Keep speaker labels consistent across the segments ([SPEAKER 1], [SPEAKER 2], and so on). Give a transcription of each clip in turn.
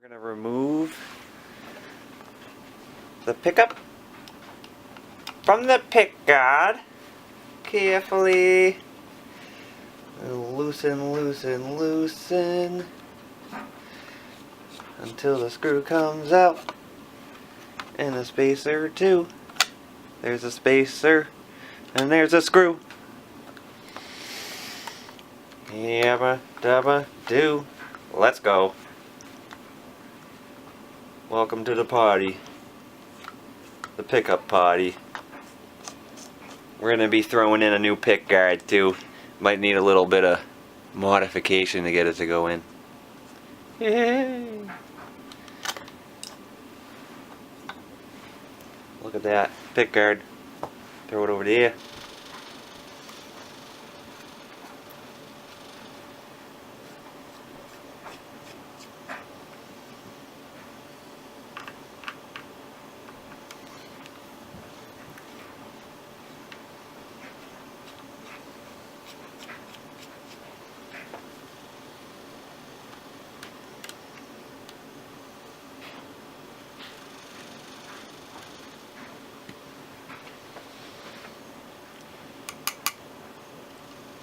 [SPEAKER 1] We're going to remove the pickup from the pickguard carefully. Loosen, loosen, loosen until the screw comes out. And the spacer too. There's a spacer and there's a screw. Yabba dabba do. Let's go. Welcome to the party. The pickup party. We're gonna be throwing in a new pickguard too. Might need a little bit of modification to get it to go in. Yay! Look at that pickguard. Throw it over there.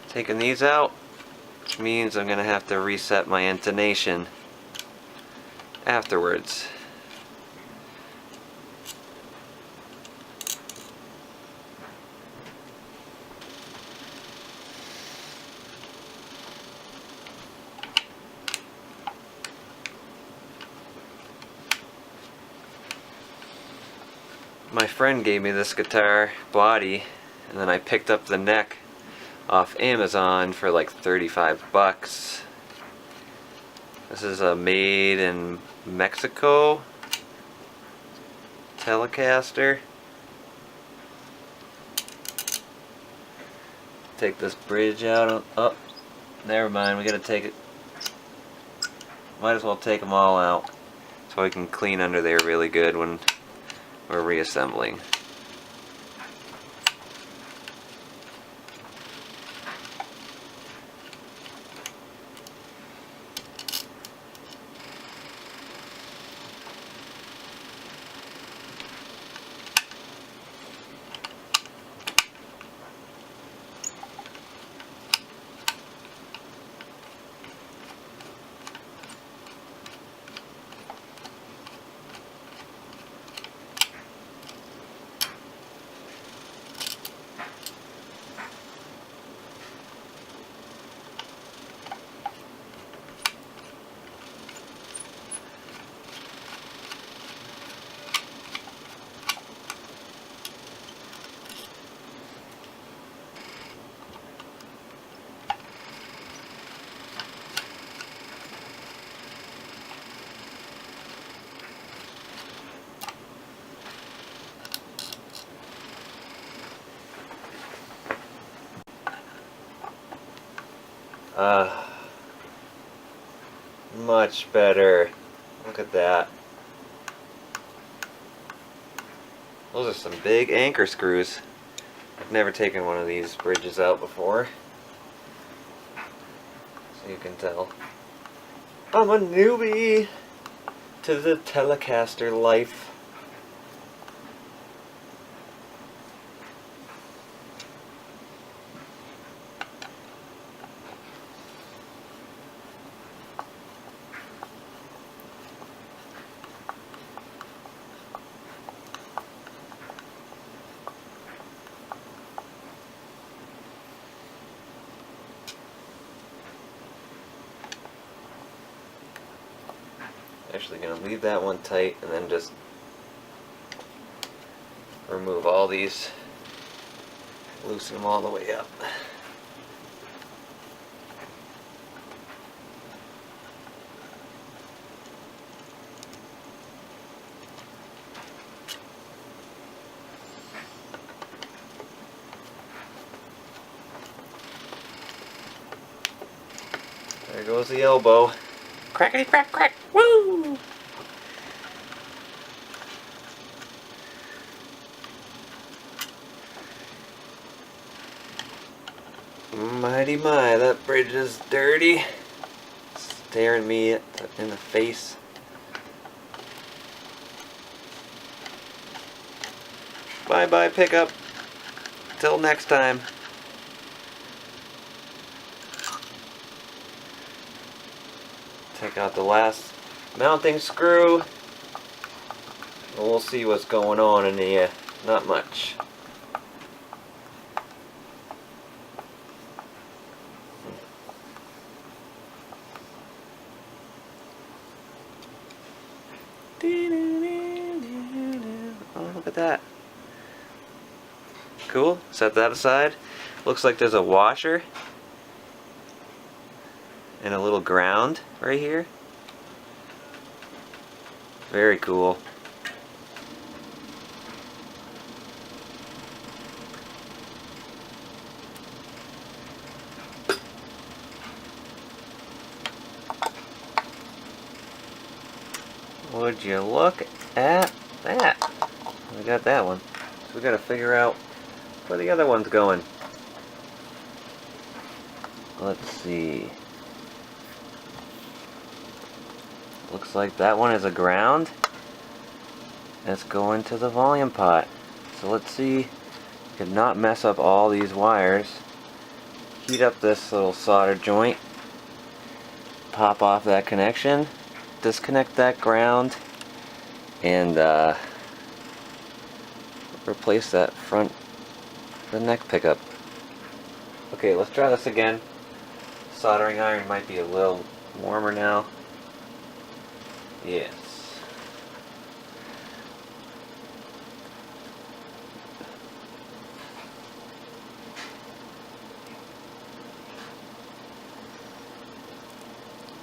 [SPEAKER 1] Taking these out, which means I'm going to have to reset my intonation afterwards. My friend gave me this guitar body, and then I picked up the neck off Amazon for like 35 bucks. This is a made in Mexico Telecaster. Take this bridge out. Oh, never mind, we gotta take it. Might as well take them all out so we can clean under there really good when we're reassembling. Much better. Look at that. Those are some big anchor screws. I've never taken one of these bridges out before, so you can tell I'm a newbie to the Telecaster life. Actually going to leave that one tight and then just remove all these, loosen them all the way up. There goes the elbow. Crackety crack crack! Woo! Mighty my, that bridge is dirty. Staring me in the face. Bye bye pickup. Till next time. Take out the last mounting screw. We'll see what's going on in here. Not much. Oh, look at that. Cool. Set that aside. Looks like there's a washer and a little ground right here. Very cool. Would you look at that? We got that one. So we gotta figure out where the other one's going. Let's see. Looks like that one is a ground. It's going to the volume pot. So let's see. Could not mess up all these wires. Heat up this little solder joint. Pop off that connection. Disconnect that ground. And replace that the neck pickup. Okay, let's try this again. Soldering iron might be a little warmer now. Yes.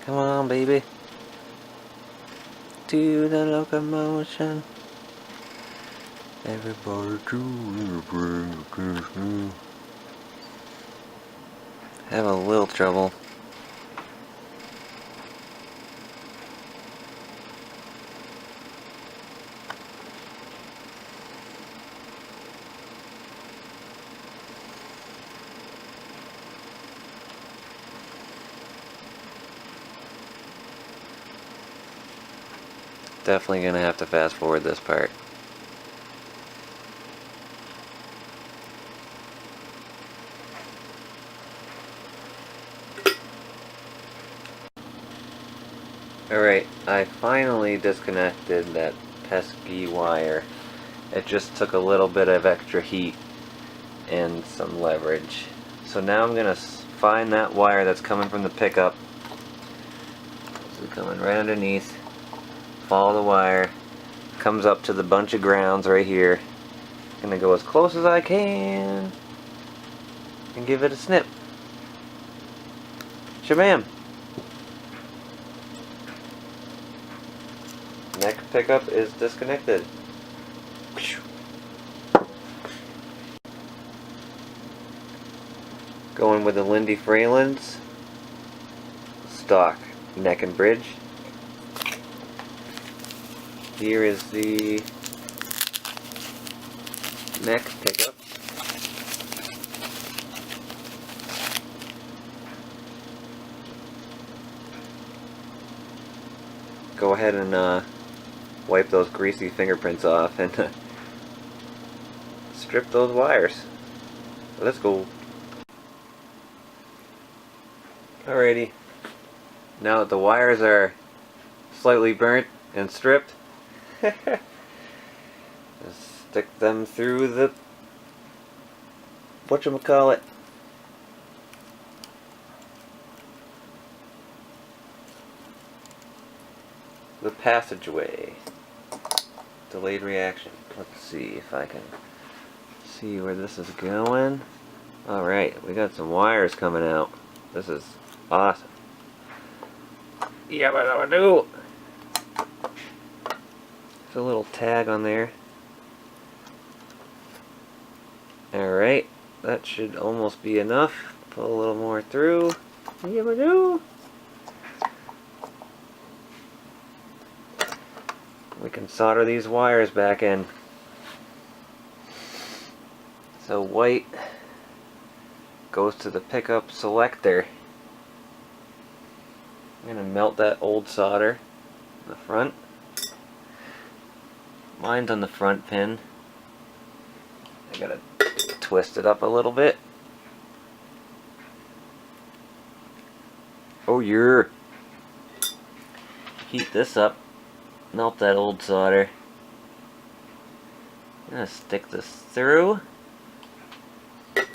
[SPEAKER 1] Come on, baby. To the locomotion. Everybody to the brain. Have a little trouble. Definitely gonna have to fast forward this part. Alright, I finally disconnected that pesky wire. It just took a little bit of extra heat and some leverage. So now I'm gonna find that wire that's coming from the pickup. This is coming right underneath. Follow the wire. Comes up to the bunch of grounds right here. Gonna go as close as I can and give it a snip. Shabam! Neck pickup is disconnected. Going with the Lindy Fralin's stock neck and bridge. Here is the neck pickup. Go ahead and wipe those greasy fingerprints off and strip those wires. Let's go. Alrighty. Now that the wires are slightly burnt and stripped, just stick them through the whatchamacallit. The passageway. Delayed reaction. Let's see if I can see where this is going. Alright, we got some wires coming out. This is awesome. Yeah, what do I do? There's a little tag on there. Alright, that should almost be enough. Pull a little more through. Yeah, what do? We can solder these wires back in. So white goes to the pickup selector. I'm going to melt that old solder in the front. Mine's on the front pin. gotta twist it up a little bit. Oh, yeah. Heat this up. Melt that old solder. I'm gonna stick this through. I'm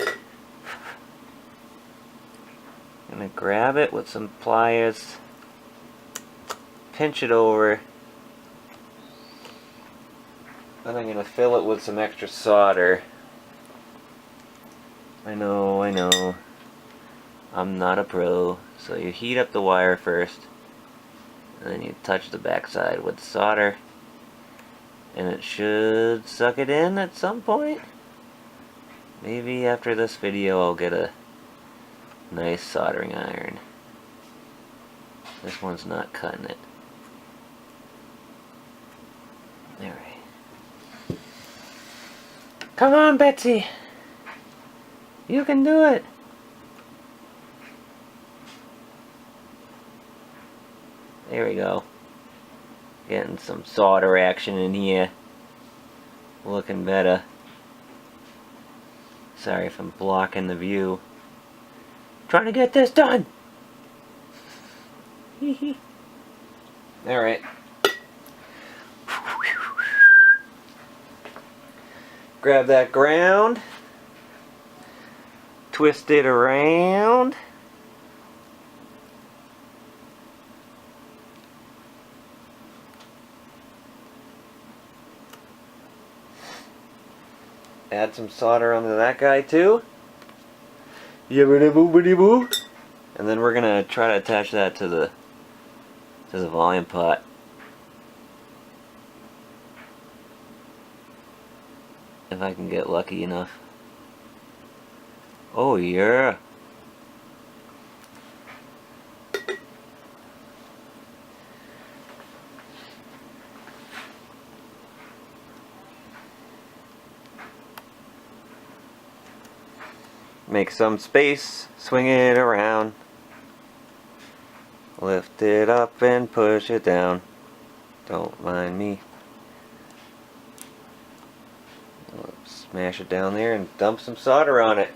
[SPEAKER 1] gonna grab it with some pliers. Pinch it over. Then I'm gonna fill it with some extra solder. I know. I'm not a pro. So you heat up the wire first. And then you touch the backside with solder. And it should suck it in at some point. Maybe after this video I'll get a nice soldering iron. This one's not cutting it. Alright. Come on, Betsy! You can do it! There we go. Getting some solder action in here. Looking better. Sorry if I'm blocking the view. Trying to get this done! Alright. Grab that ground. Twist it around. Add some solder onto that guy too. Yibbity-boobity-boo. And then we're gonna try to attach that to the volume pot. If I can get lucky enough. Oh yeah. Make some space, swing it around. Lift it up and push it down. Don't mind me. Smash it down there and dump some solder on it.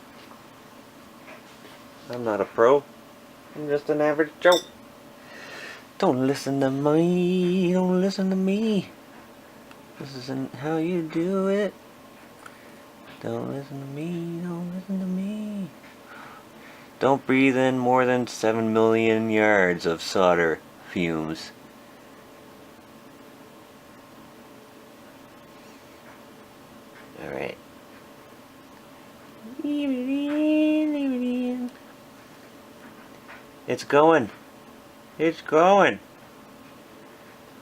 [SPEAKER 1] I'm not a pro. I'm just an average Joe. Don't listen to me. Don't listen to me. This isn't how you do it. Don't listen to me. Don't listen to me. Don't breathe in more than 7 million yards of solder fumes. Alright. It's going. It's going.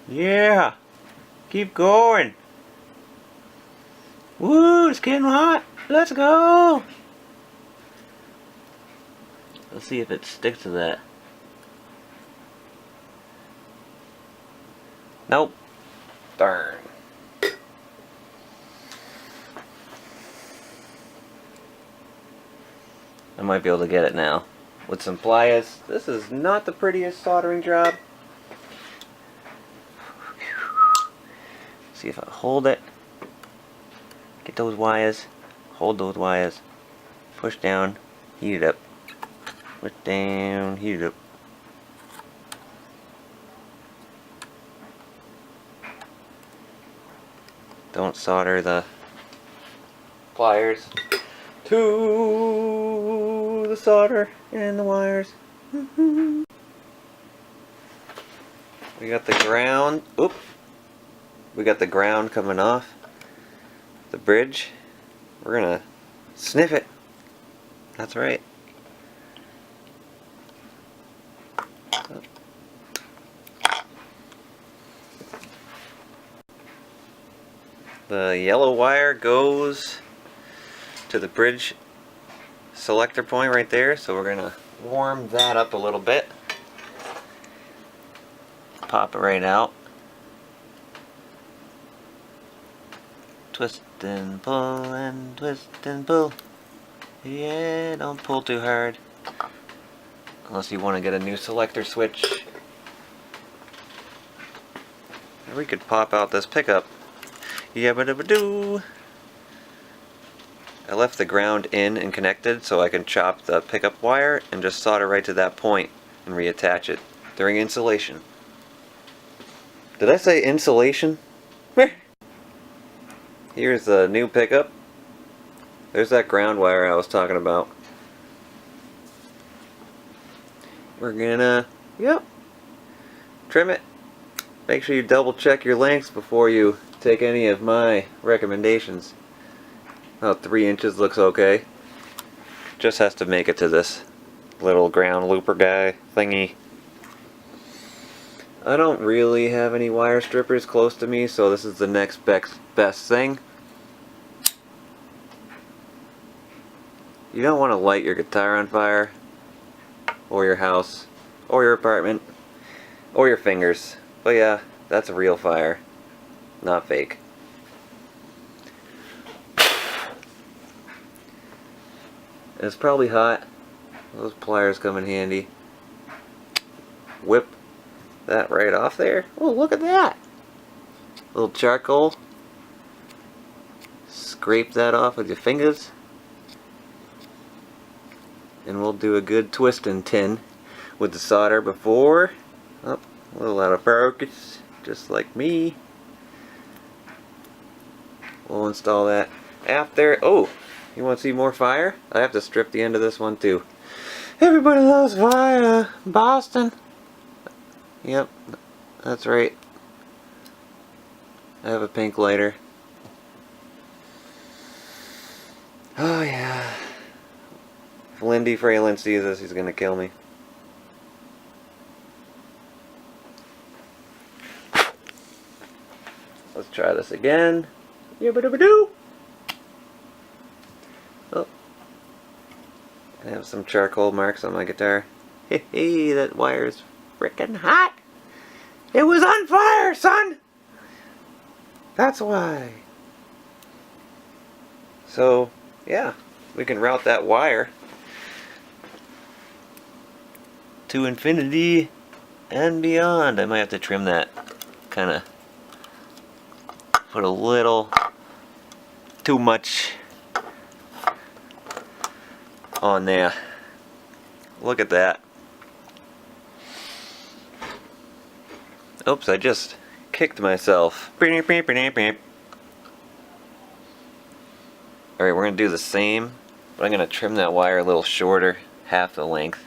[SPEAKER 1] Yeah. Keep going. Woo, it's getting hot. Let's go. Let's see if it sticks to that. Nope. Darn. I might be able to get it now. With some pliers. This is not the prettiest soldering job. See if I hold it. Get those wires. Hold those wires. Push down. Heat it up. Push down. Heat it up. Don't solder the pliers to the solder and the wires. We got the ground. Oop. We got the ground coming off the bridge. We're gonna sniff it. That's right. The yellow wire goes to the bridge selector point right there, so we're gonna warm that up a little bit. Pop it right out. Twist and pull and twist and pull. Yeah, don't pull too hard. Unless you want to get a new selector switch. Or we could pop out this pickup. Yabba-dabba-doo. I left the ground in and connected so I can chop the pickup wire and just solder right to that point and reattach it during installation. Did I say insulation? Here's the new pickup. There's that ground wire I was talking about. We're gonna, trim it. Make sure you double check your lengths before you take any of my recommendations. About 3 inches looks okay. Just has to make it to this little ground looper guy thingy. I don't really have any wire strippers close to me, so this is the next best thing. You don't want to light your guitar on fire, or your house, or your apartment, or your fingers. But yeah, that's a real fire, not fake. It's probably hot. Those pliers come in handy. Whip that right off there. Oh, look at that! Little charcoal. Scrape that off with your fingers. And we'll do a good twist and tin with the solder before. Oh, a little out of focus, just like me. We'll install that after. Oh, you want to see more fire? I have to strip the end of this one too. Everybody loves fire, Boston. Yep, that's right. I have a pink lighter. Oh yeah. If Lindy Fralin sees this, he's gonna kill me. Let's try this again. Yabba-dabba-doo! Oh. I have some charcoal marks on my guitar. Hey, that wire's frickin' hot! It was on fire, son! That's why. So, yeah, we can route that wire to infinity and beyond. I might have to trim that, kind of put a little too much on there. Look at that. Oops, I just kicked myself. Alright, we're going to do the same, but I'm going to trim that wire a little shorter, half the length.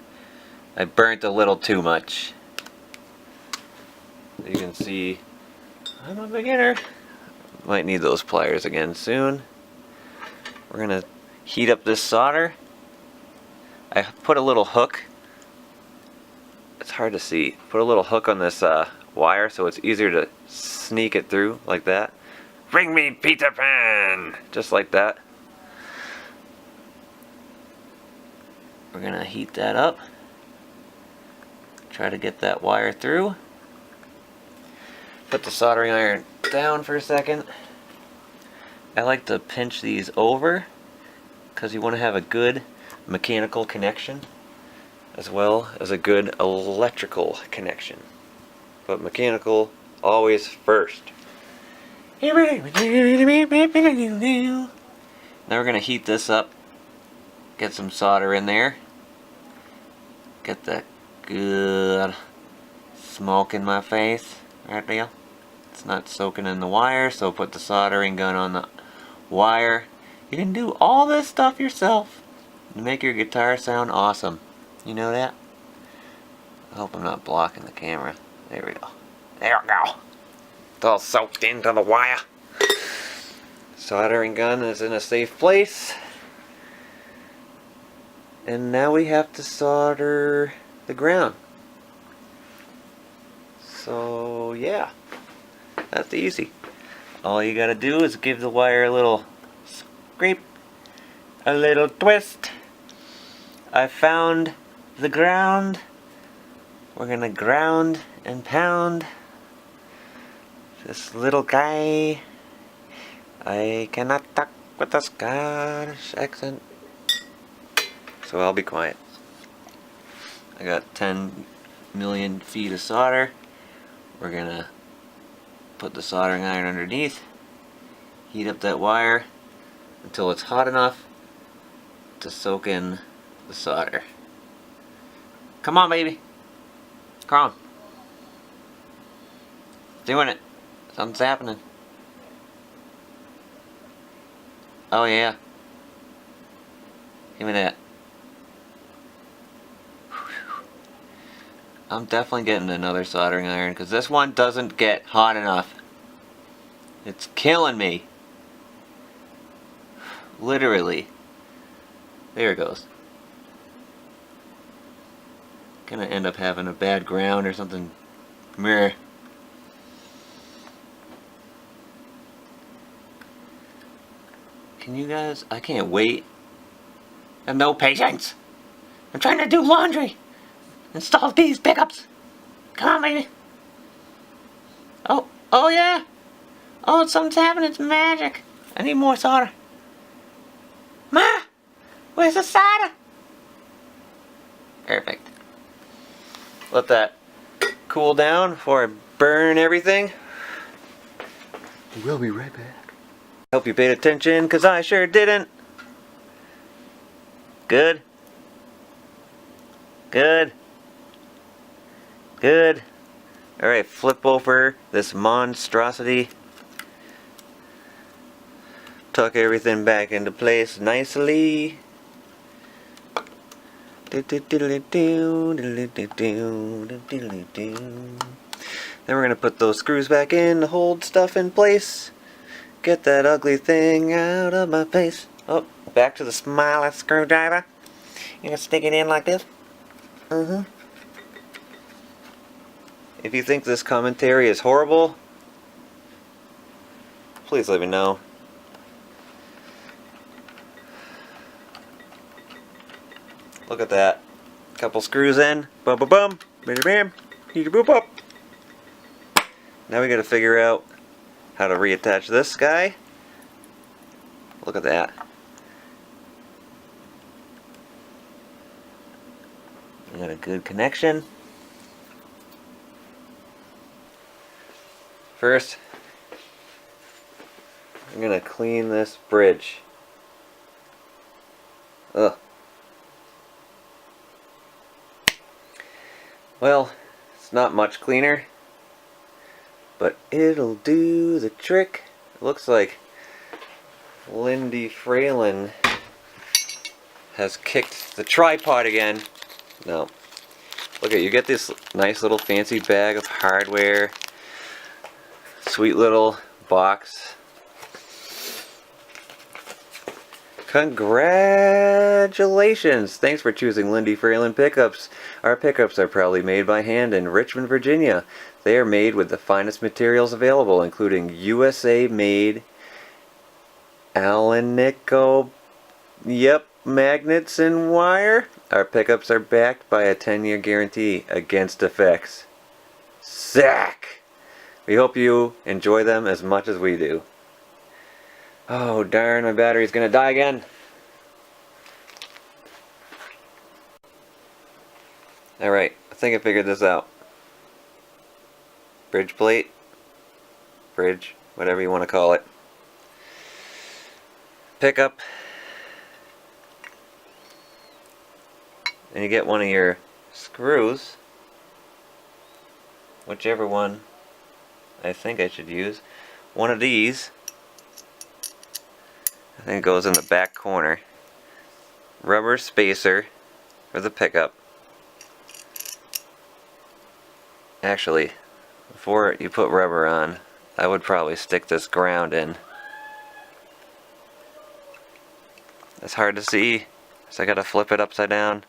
[SPEAKER 1] I burnt a little too much. You can see I'm a beginner. Might need those pliers again soon. We're going to heat up this solder. I put a little hook. It's hard to see. Put a little hook on this wire so it's easier to sneak it through like that. Bring me Peter Pan! Just like that. We're going to heat that up. Try to get that wire through. Put the soldering iron down for a second. I like to pinch these over because you want to have a good mechanical connection as well as a good electrical connection. But mechanical always first. Now we're going to heat this up. Get some solder in there. Get that good smoke in my face right there. It's not soaking in the wire, so put the soldering gun on the wire. You can do all this stuff yourself to make your guitar sound awesome. You know that? I hope I'm not blocking the camera. There we go. There we go. It's all soaked into the wire. Soldering gun is in a safe place. And now we have to solder the ground. So yeah, that's easy. All you gotta do is give the wire a little scrape, a little twist. I found the ground. We're gonna ground and pound this little guy. I cannot talk with a Scottish accent, so I'll be quiet. I got 10 million feet of solder. We're gonna put the soldering iron underneath, heat up that wire, until it's hot enough to soak in the solder. Come on, baby. Come on. Doing it. Something's happening. Oh yeah. Give me that. I'm definitely getting another soldering iron because this one doesn't get hot enough. It's killing me. Literally. There it goes. Gonna end up having a bad ground or something. Meh. Can you guys? I can't wait. I have no patience. I'm trying to do laundry. Install these pickups. Come on, baby. Oh yeah. Oh, something's happening. It's magic. I need more solder. Ma, where's the solder? Perfect. Let that cool down before I burn everything. We'll be right back. Hope you paid attention, because I sure didn't. Good. Good. Good. Alright, flip over this monstrosity. Tuck everything back into place nicely. Then we're going to put those screws back in to hold stuff in place. Get that ugly thing out of my face. Oh, back to the smiley screwdriver. You're going to stick it in like this. If you think this commentary is horrible, please let me know. Look at that. Couple screws in. Bum bum bum. Bam bam. Need to boop up. Now we gotta figure out how to reattach this guy. Look at that. We got a good connection. First, I'm gonna clean this bridge. Ugh. Well, it's not much cleaner, but it'll do the trick. It looks like Lindy Fralin has kicked the tripod again. No. Look at, you get this nice little fancy bag of hardware. Sweet little box. Congratulations! Thanks for choosing Lindy Fralin pickups. Our pickups are proudly made by hand in Richmond, Virginia. They are made with the finest materials available, including USA-made Alnico, magnets and wire. Our pickups are backed by a 10-year guarantee against defects. Sick! We hope you enjoy them as much as we do. Oh darn, my battery's gonna die again. Alright, I think I figured this out. Bridge plate. Bridge, whatever you want to call it. Pickup. And you get one of your screws. Whichever one I think I should use. One of these. I think it goes in the back corner. Rubber spacer for the pickup. Actually, before you put rubber on, I would probably stick this ground in. It's hard to see, so I gotta flip it upside down.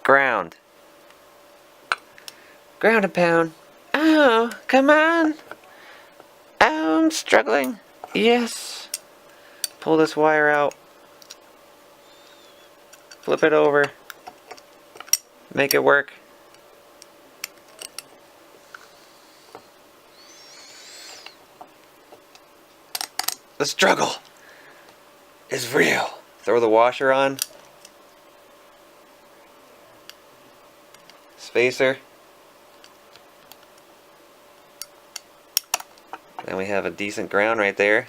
[SPEAKER 1] Ground. Ground and pound. Oh, come on. Oh, I'm struggling. Yes. Pull this wire out. Flip it over. Make it work. The struggle is real. Throw the washer on. Spacer. Then we have a decent ground right there.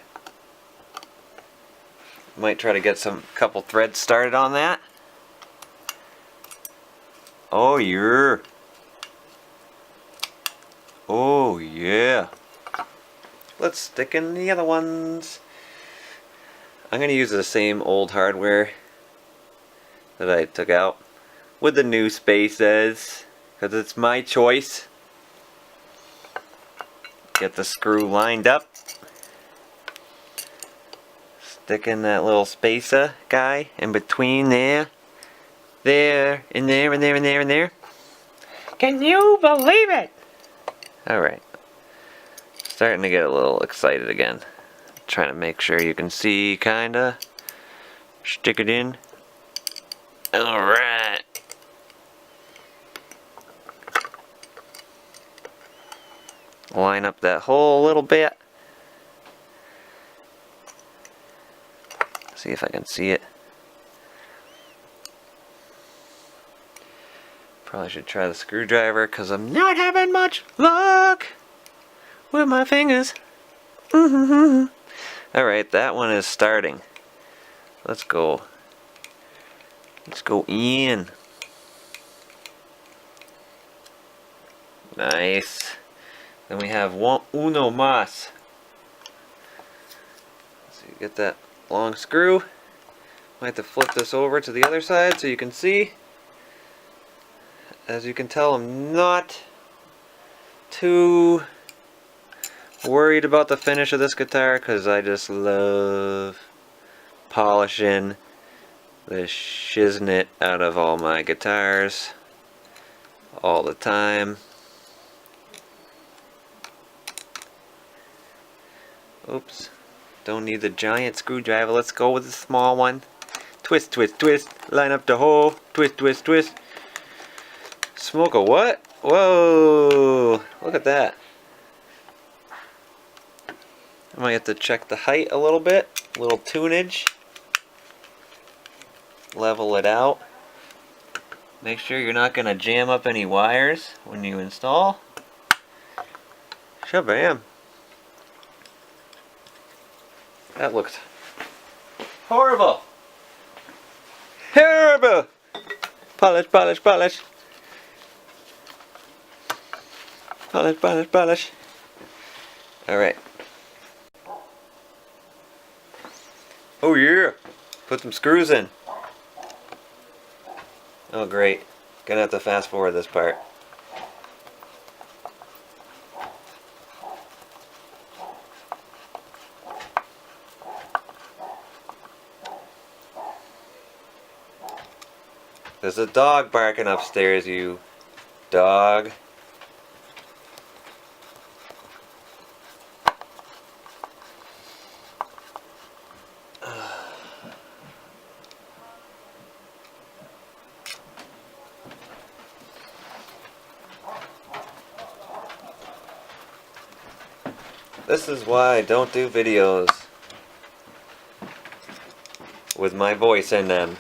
[SPEAKER 1] Might try to get some couple threads started on that. Oh yeah. Oh yeah. Let's stick in the other ones. I'm going to use the same old hardware that I took out with the new spaces because it's my choice. Get the screw lined up. Stick in that little spacer guy in between there. There, and there, and there, and there, and there. Can you believe it? Alright. Starting to get a little excited again. Trying to make sure you can see, kinda. Stick it in. Alright. Line up that hole a little bit. See if I can see it. Probably should try the screwdriver because I'm not having much luck with my fingers. Alright, that one is starting. Let's go. Let's go in. Nice. Then we have uno más. So you get that long screw. Might have to flip this over to the other side so you can see. As you can tell, I'm not too worried about the finish of this guitar because I just love polishing the shiznit out of all my guitars all the time. Oops, don't need the giant screwdriver. Let's go with the small one. Twist, twist, twist. Line up the hole. Twist, twist, twist. Smoke a what? Whoa! Look at that. I might have to check the height a little bit. A little tunage. Level it out. Make sure you're not going to jam up any wires when you install. Shabam. That looked horrible. Horrible! Polish, polish, polish. Polish, polish, polish. Alright. Oh yeah! Put some screws in. Oh great. Gonna have to fast forward this part. There's a dog barking upstairs, you dog. This is why I don't do videos with my voice in them.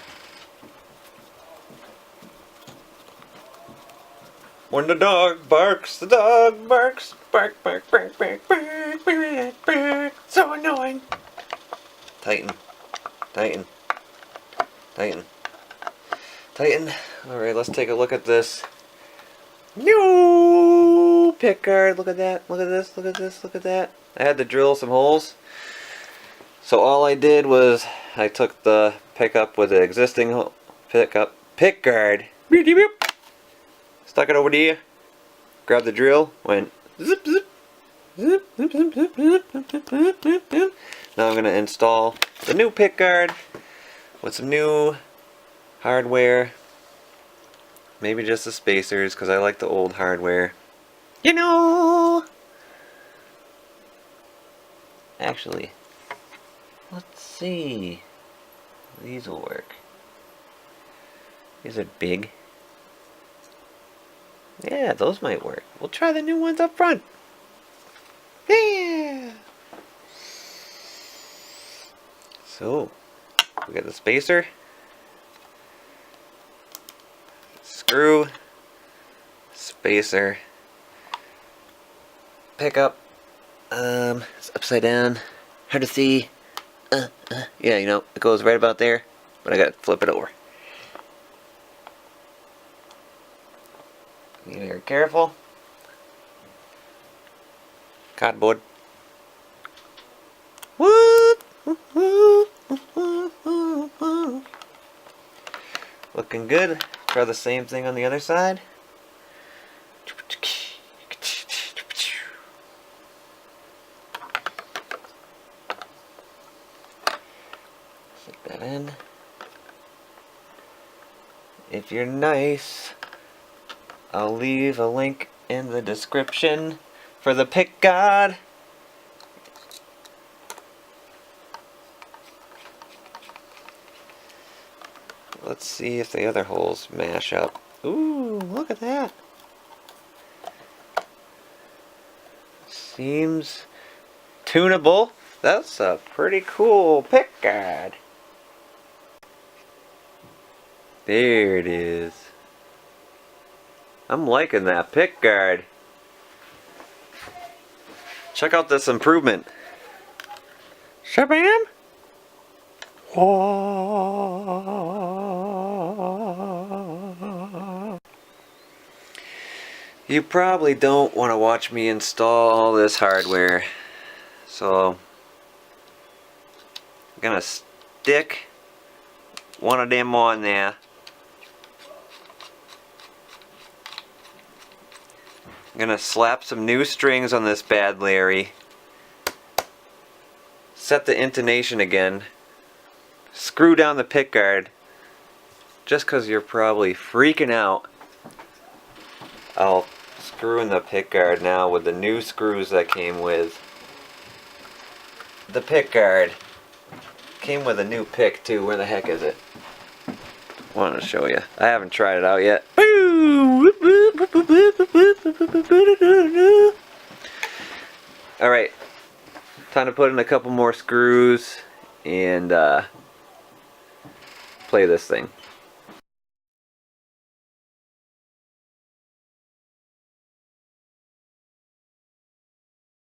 [SPEAKER 1] When the dog barks, the dog barks. Bark, bark, bark, bark, bark, bark, bark. So annoying. Tighten. Tighten. Tighten. Tighten. Alright, let's take a look at this. No pickguard. Look at that. Look at this. Look at this. Look at that. I had to drill some holes. So all I did was I took the pickup with the existing pickguard. Stuck it over there. Grabbed the drill. Went zip zip. Zip zip zip zip zip zip zip zip. Now I'm gonna install the new pickguard with some new hardware. Maybe just the spacers, because I like the old hardware. You know! Actually, let's see. These will work. These are big. Yeah, those might work. We'll try the new ones up front. Yeah! So, we got the spacer. Screw, spacer, pickup, it's upside down, hard to see, Yeah, you know, it goes right about there, but I gotta flip it over. Be very careful. Cardboard. Whoop! Looking good. Try the same thing on the other side. Stick that in. If you're nice, I'll leave a link in the description for the pickguard. Let's see if the other holes mash up. Ooh, look at that. Seems tunable. That's a pretty cool pickguard. There it is. I'm liking that pickguard. Check out this improvement. Shabam! You probably don't want to watch me install all this hardware, so I'm gonna stick one of them on there. I'm gonna slap some new strings on this bad Larry, set the intonation again, screw down the pickguard. Just because you're probably freaking out, I'll screw in the pickguard now with the new screws that came with the pickguard. Came with a new pick too. Where the heck is it? Wanted to show you. I haven't tried it out yet. Alright, time to put in a couple more screws and play this thing.